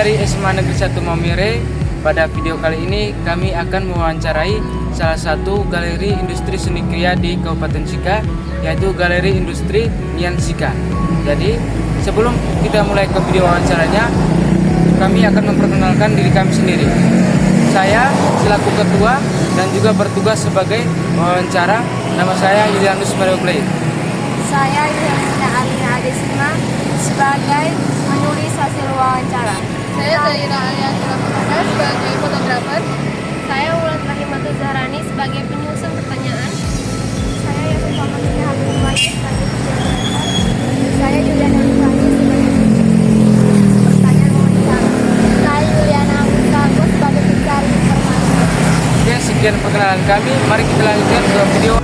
dari SMA Negeri 1 Maumere. Pada video kali ini kami akan mewawancarai salah satu galeri industri seni kria di Kabupaten Sika, yaitu Galeri Industri Nian Sika. Jadi sebelum kita mulai ke video wawancaranya, kami akan memperkenalkan diri kami sendiri. Saya selaku ketua dan juga bertugas sebagai wawancara. Nama saya Yulianus Mario Play. Saya Yuliana Alina Adesima sebagai penulis hasil wawancara. Saya Zaira Aliantara Purwada sebagai fotografer. Saya Wulan Rahimatu Zahrani sebagai penyusun pertanyaan. Saya Yasmin Famadina Habib Bayi sebagai videografer. Saya Juliana Rifani sebagai pertanyaan wawancara. Saya Juliana Musago sebagai pencari informasi. Oke, sekian perkenalan kami. Mari kita lanjutkan ke video.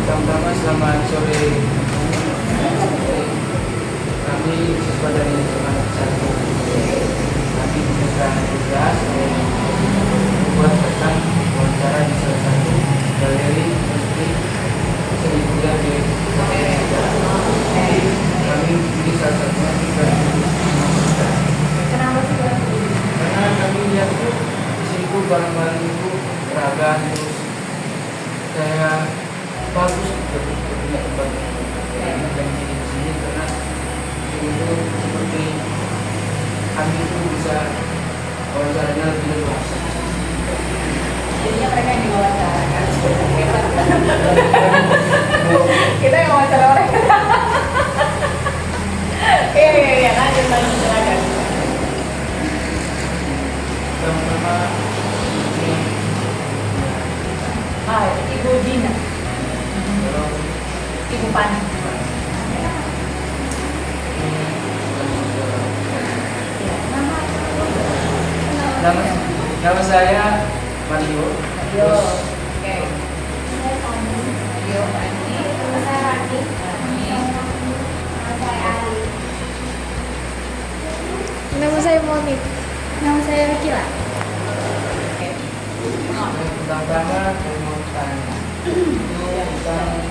Pertama-tama selamat sore. Kami siswa dari SMA Negeri 1. Kami membuka tugas membuat tentang wawancara di salah satu galeri industri seni kria di Kabupaten Sika. Kami di salah satunya di Galeri Sika. Kenapa sih? Karena kami lihat tuh di sini tuh barang-barang itu beragam, terus saya bagus punya tempat dan di sini karena itu seperti kami itu bisa wawancaranya lebih luas. Jadinya mereka yang diwawancara kan? Kita yang wawancara orang. Iya, lanjut silakan. Pertama ini Ibu Dina, Ibu Pani. Nama saya Mario. Terus Oke. Mario, Pani. Saya Rani. Saya Ali. Nama saya Monik. Nama saya Rikila. pertama saya mau tanya itu tentang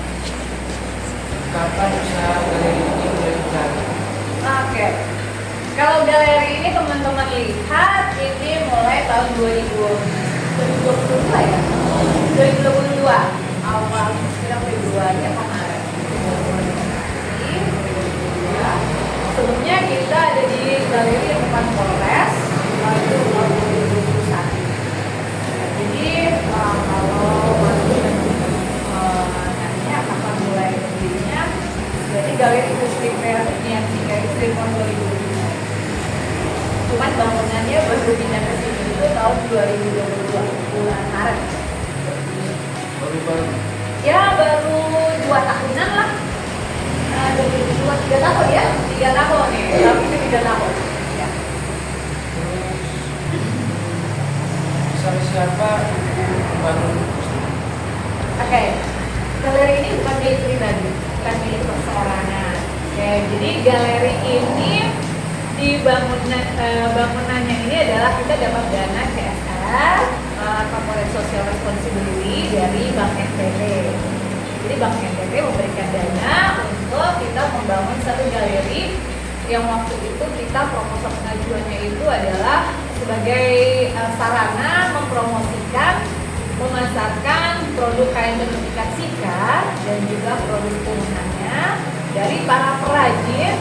kapan usaha galeri ini mulai berjalan? Oke. Kalau galeri ini teman-teman lihat ini mulai tahun 2022 ya. 2022 awal sekitar Februari atau Maret. Ya. Sebelumnya kita ada di galeri yang depan Polres itu tahun 2021. Jadi kalau nanya kapan mulai berdirinya, jadi Galeri Industri Kreatif Nian Sika itu dari tahun 2007. Cuman bangunannya baru pindah ke sini itu tahun 2022 bulan Maret. Baru Ya baru 2 tahunan lah. 2022 3 tahun ya, 3 tahun nih, tapi itu 3 tahun. Ya. sama siapa baru? Oke, galeri ini bukan milik pribadi, bukan milik perseorangan. Oke, jadi galeri ini di bangunannya ini adalah kita dapat dana CSR, Corporate Social Responsibility dari Bank NTT. Jadi Bank NTT memberikan dana untuk kita membangun satu galeri yang waktu itu kita proposal pengajuannya itu adalah sebagai sarana mempromosikan, memasarkan produk kain tenun ikat Sika dan juga produk turunannya dari para perajin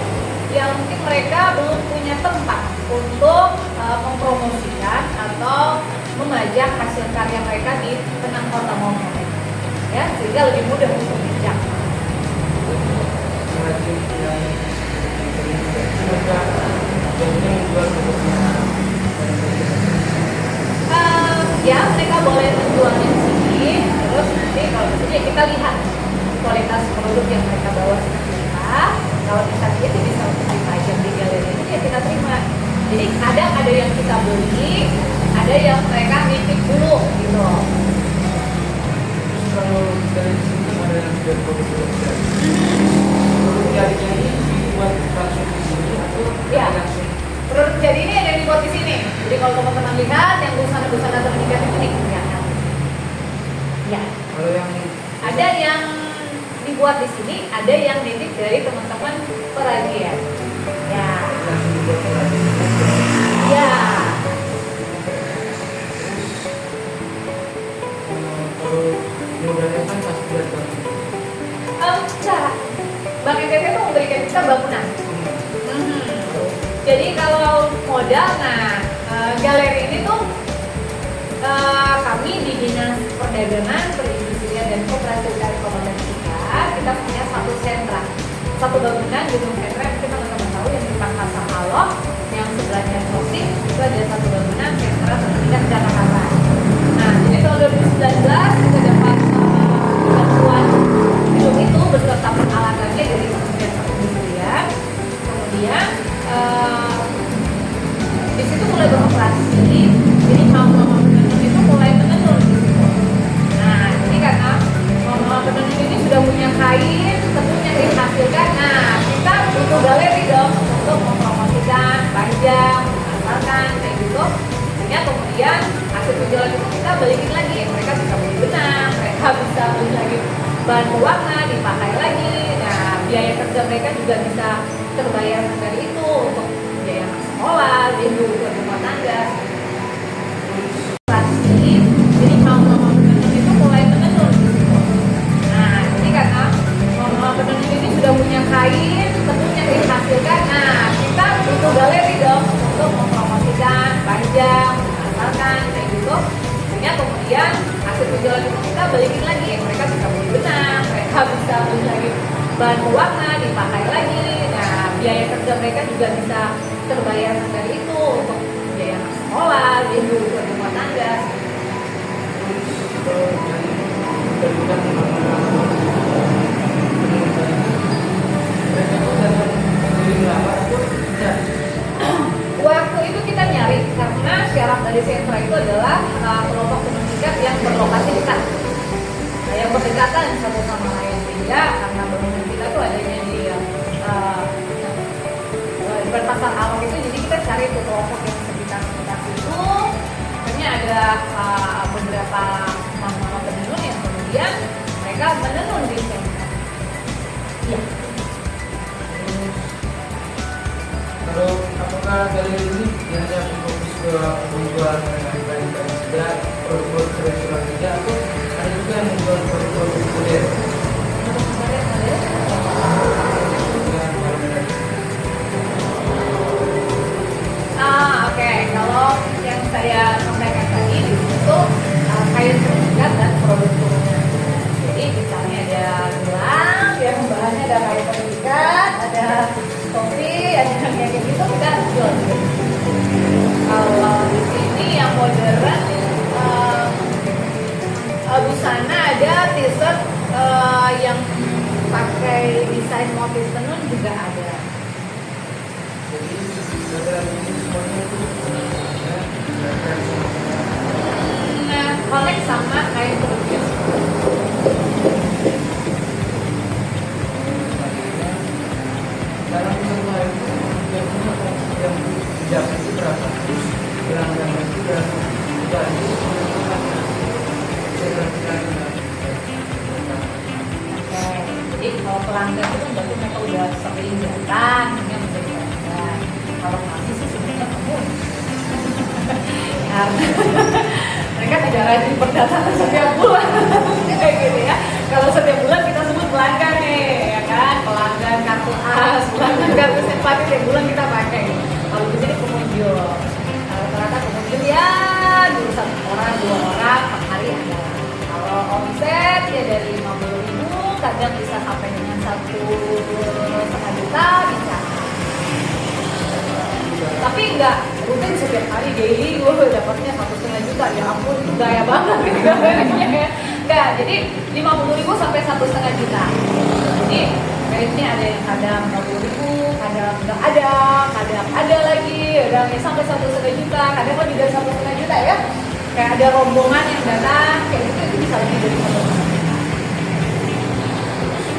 yang mungkin mereka belum punya tempat untuk mempromosikan atau memajang hasil karya mereka di tengah kota Maumere, ya, sehingga lebih mudah untuk dijangkau. Ya, mereka boleh menjualnya di sini. Terus nanti kalau di sini kita lihat kualitas produk yang mereka bawa seperti apa. Kalau kita lihat bisa untuk dipajang di galeri ini ya kita terima. Jadi kadang ada yang kita beli, ada yang mereka nitip dulu gitu. Kalau dari sini ada yang sudah produk jadi. Produk jadinya ini dibuat langsung di sini atau Ya. langsung? Produk jadi ini ada yang dibuat di sini. Jadi kalau teman-teman lihat yang busana-busana ternikat itu nih kelihatan. Ya. Kalau yang Ada yang dibuat di sini, ada yang nitip dari teman-teman perajian. Ya. langsung dibuat lagi. Ya. Kalau modalnya kan pasti buat bangun. Cara Bank NTT itu memberikan kita bangunan. Jadi kalau modal, galeri ini tuh kami di Dinas Perdagangan, Perindustrian dan Koperasi UKM Kabupaten Sika, kita punya satu sentra, satu bangunan gedung sentra yang kita teman-teman tahu yang di Pakasa Alok, yang sebelahnya Sosis, itu ada satu bangunan sentra tertingkat Jakarta. Nah, jadi tahun 2019 kita dapat bantuan gedung itu beserta peralatannya dari Kementerian Perindustrian. Kemudian di situ mulai beroperasi, jadi mama-mama penenun itu mulai menenun di situ. Nah, jadi karena mama penenun ini sudah punya kain, tentunya dihasilkan. Nah, kita butuh galeri dong untuk mempromosikan, panjang, asalkan kayak gitu. Sehingga kemudian hasil penjualan itu kita balikin lagi, mereka bisa beli benang, mereka bisa beli lagi bahan pewarna, dipakai lagi. Nah, biaya kerja mereka juga bisa terbayar dari itu untuk biaya sekolah, ibu rumah tangga. Jadi mama penenun itu mulai menenun di situ. Nah, jadi karena mama penenun ini sudah punya kain, tentunya dihasilkan. Nah, kita butuh galeri dong untuk mempromosikan, panjang, asalkan kayak gitu. Sehingga kemudian hasil penjualan itu kita balikin lagi, mereka bisa beli benang, mereka bisa beli lagi bahan pewarna, dipakai lagi. Nah, biaya kerja mereka juga bisa terbayar dari itu untuk biaya sekolah, ibu rumah tangga. Kalau dari terlibat mereka itu datang mengirim lamar itu bisa. Waktu itu kita nyari karena syarat dari sentra itu adalah kelompok tenun ikat yang berlokasi dekat, yang berdekatan satu sama lain, sehingga karena bangunan kita tuh adanya di Pasar Alok itu, jadi kita cari tuh kelompok yang sekitar itu. Akhirnya ada beberapa mama penenun yang kemudian mereka menenun di sentra. Iya. Kalau apakah galeri ini hanya fokus ke menjual kain-kain saja, produk-produk tradisional saja, atau ada juga yang menjual produk-produk modern? Oke. Kalau yang saya sampaikan tadi di situ kain terikat dan produk turunan. Jadi misalnya ada gelang, yang bahannya ada kain terikat, ada topi, ada yang kayak gitu kita jual. Kalau di sini yang modern, busana ada, t-shirt yang pakai desain motif tenun juga ada. Jadi galeri ini semuanya itu Nah, connect sama kain terikat. dalam satu hari itu yang dijawab itu berapa? Terus gelang-gelang itu berapa? Jadi kalau pelanggan itu berarti mereka udah sering datang, hingga menjadi pelanggan. Kalau kami sih sebenarnya kamu karena mereka tidak rajin berdatangan setiap bulan kayak gitu ya. Kalau setiap bulan kita sebut pelanggan nih, ya kan, pelanggan kartu as, pelanggan kartu simpati setiap bulan kita pakai. Kalau di sini pengunjung, rata-rata pengunjung ya dulu satu orang, dua orang per hari ada. Kalau omset ya dari 50.000, kadang bisa sampai dengan 1,5 juta bisa. Tapi enggak rutin setiap hari daily gue dapatnya 1,5 juta, ya ampun itu gaya banget gitu gambarnya ya. Enggak, jadi 50.000 sampai 1,5 juta. Jadi range-nya ada yang kadang 20.000, kadang nggak ada, kadang ada lagi, kadang ya sampai 1,5 juta, kadang lebih dari 1,5 juta ya. Kayak ada rombongan yang datang, kayak gitu itu bisa lebih dari 1,5 juta.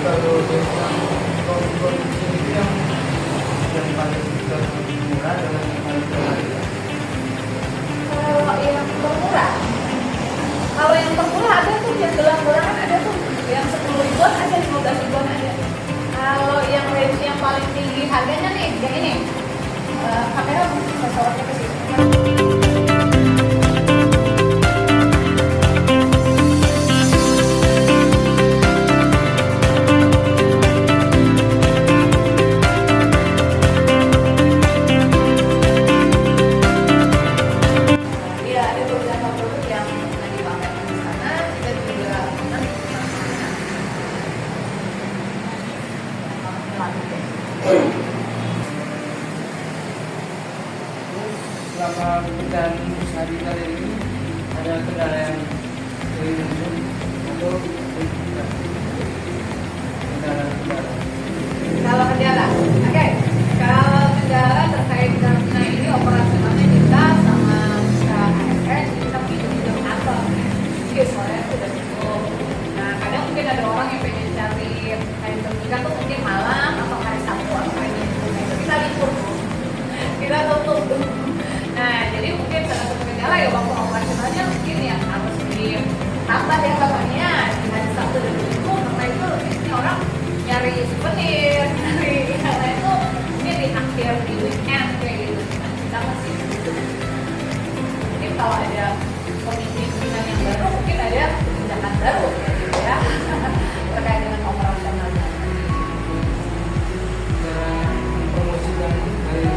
Kalau kondisi itu yang paling murah adalah yang paling terbaik. Kalau yang termurah, kalau yang termurah ada tuh yang gelang-gelangan ada tuh, yang 10 ribuan ada, 15 ribuan ada. Kalau yang range yang paling tinggi harganya nih, yang ini, kamera bisa sorotnya ke sini. Iya, ada beberapa produk yang pernah dipakai di sana, kita juga pernah Selama pekerjaan usaha di galeri ini ada kendala yang sering muncul atau kendala-kendala. Kalau kendala, oke. Kalau kendala terkait karena ini operasionalnya kita sama ASN, kita pinjam kantor. Oke, soalnya itu udah cukup. Nah, kadang mungkin ada orang yang pengen cari kain bernikah tuh mungkin malam atau hari Sabtu atau hari Minggu. Nah, itu kita libur, kita tutup. Nah, jadi mungkin salah satu kendala ya waktu operasionalnya mungkin yang harus ditambah ya kabarnya di hari Sabtu dan Minggu. Karena itu ini orang nyari souvenir, nyari yang lain tuh mungkin di akhir di weekend kayak gitu. Nah, kita masih mungkin kalau ada pemimpinan yang baru mungkin ada kebijakan baru kayak gitu ya terkait dengan operasionalnya. Cara mempromosikan dari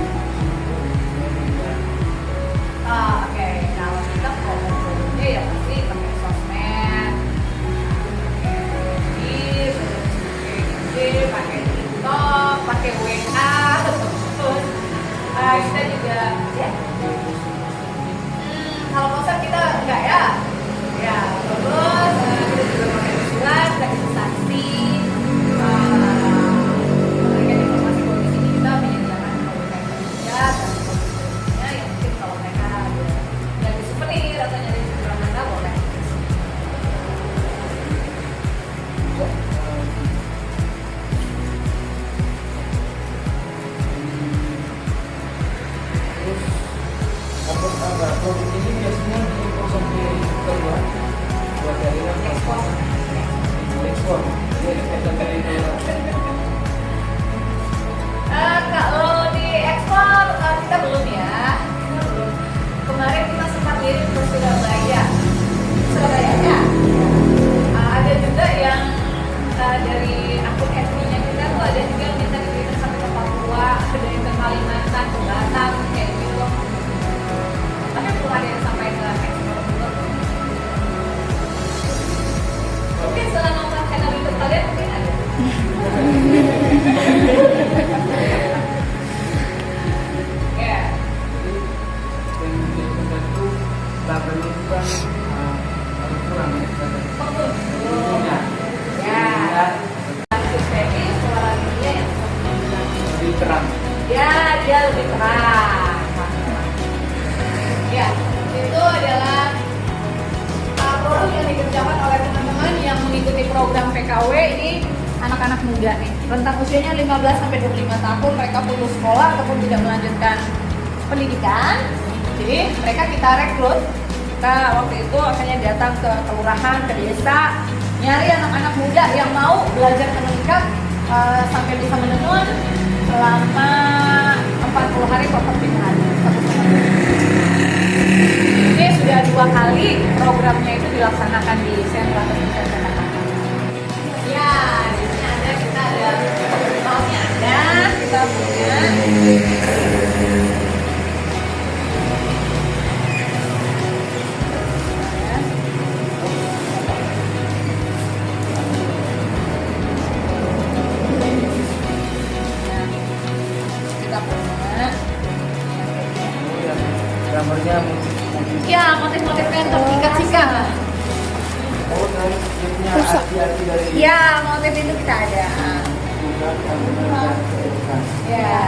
Oke, kalau kita promosi ya pasti pakai sosmed, pakai TikTok, pakai WA, terus kita juga ya. Kalau poster kita enggak ya, ya terus kita juga pakai surat, registrasi, memberikan informasi kondisi kita menyediakan produk juga dan kondisinya yang mungkin kalau mereka ada nyari souvenir atau nyari barang mereka boleh. terus apa produk ini biasanya diimpor sampai ke luar buat dari ekspor. Jadi kita dari luar. Kalau di ekspor kita belum ya, kita belum. Kemarin kita sempat kirim ke Surabaya ya. Ada juga yang dari akun FB-nya kita tuh ada juga yang minta dikirim sampai ke Papua, ada yang ke Kalimantan, ke Batam kayak gitu. Tapi belum ada yang sampai ke ekspor dulu. Mungkin setelah nonton channel YouTube kalian mungkin ada. Ya. Dan produk itu labelnya itu kan agak kurang ya. Bentuknya. Ya. Ini suara dia yang Lebih terang. ya dia lebih terang. Ya, itu adalah produk yang dikerjakan oleh teman-teman yang mengikuti program PKW ini anak-anak muda nih. Rentang usianya 15 sampai 25 tahun, mereka putus sekolah ataupun tidak melanjutkan pendidikan. Jadi mereka kita rekrut. Kita waktu itu akhirnya datang ke kelurahan, ke desa, nyari anak-anak muda yang mau belajar tenun ikat sampai bisa menenun selama 40 hari pelatihan. Ini sudah 2 kali programnya itu dilaksanakan di sentra tenun Jakarta. Ya, di sini ada kita ada kaosnya ada, kita punya. Kita punya. Gambarnya Ya, motif-motifnya untuk ikat-ikat. oh, dan dia punya arti-arti dari Ya, motif itu kita ada. juga Ya.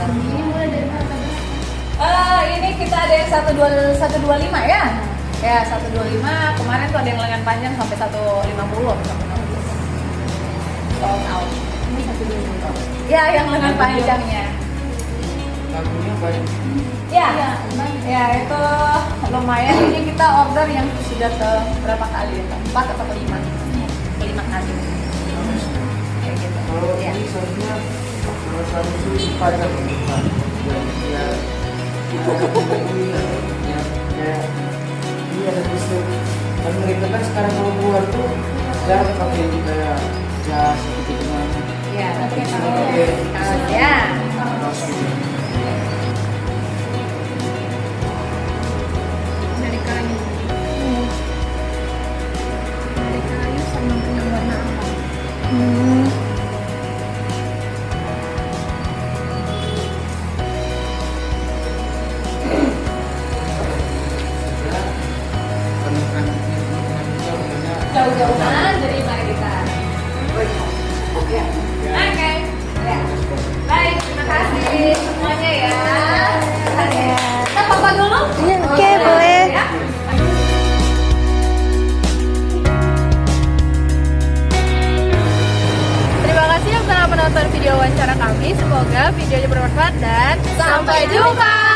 Ini mulai dari mana? Ini kita ada yang 125 ya? Ya 125. Kemarin tuh ada yang lengan panjang sampai 150. Sold out. Ini 125. Ya yang lengan panjangnya. Lagunya banyak. Ya, ya itu lumayan. Ini kita order yang sudah ke berapa kali? 4 atau 5? 5 kali. Kayak gitu. Kalau Ya. ini seharusnya kalau satu itu panjang bukan? Ya, kayak ini ada distrik. Dan mereka kan sekarang kalau keluar tuh jarang pakai kayak jas gitu gimana. Ya, Pakai ya. kaos gitu. Dari kayu. Dari kayu sama punya warna apa? Ya, penuhkan Jauh-jauhan, jadi mari kita. Oke. Ya. Baik, terima kasih semuanya ya. Kita papa dulu. Oke, boleh. Ya. Terima kasih yang telah menonton video wawancara kami. Semoga videonya bermanfaat dan sampai jumpa.